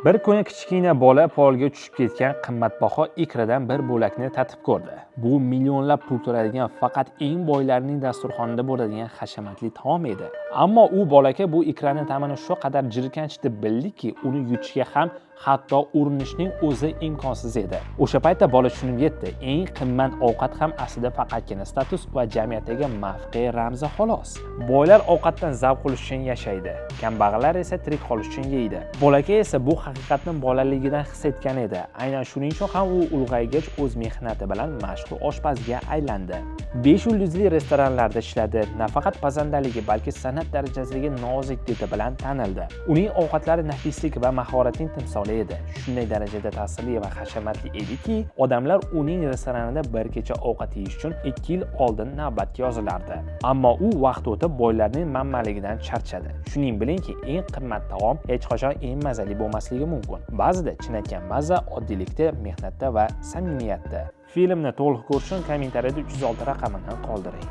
Bir kuni kichkina bola polga tushib ketgan qimmatbaho ikradan bir bo'lakni tatib ko'rdi. Bu millionlab pul turadigan, faqat eng boylarning dasturxonida bo'ladigan hashamatli taom edi. Ammo u bolaka bu ikrani ta'mini shu qadar jirkanch deb bildiki, uni yutishga ham hatto urinishning o'zi imkonsiz edi. O'sha paytda bola tushunib yetdi, eng qimmat ovqat ham aslida faqatgina status va jamiyatdagi mavqe ramzi xolos. Boylar ovqatdan zavq olish uchun yashaydi, kambag'allar esa tirik qolish uchun yeydi. Bolaka esa bu haqiqatni bolaligidan his etgan edi. Aynan shuning uchun ham u ulg'aygach o'z mehnati bilan mashhur oshpazga aylandi. 5 yulduzli restoranlarda ishladi. Nafaqat pazandaligi, balki san'at darajasidagi nozik didi bilan tanildi. Uning ovqatlari nafislik va mahoratning timsoli edi. Shunday darajada ta'sirli va hashamatli ediki, odamlar uning restoranida bir kecha ovqat yeyish uchun 2 yil oldin navbatga yozilardi. Ammo u vaqt o'tib boylarning manmaligidan charchadi. Shuning bilingki, eng qimmat taom hech qachon eng mazali bo'lmasligi mumkin. Ba'zida chinakam mazza oddiylikda, mehnatda va samimiyatda. Filmni to'liq ko'rish uchun kommentariyada 306 raqamini qoldiring.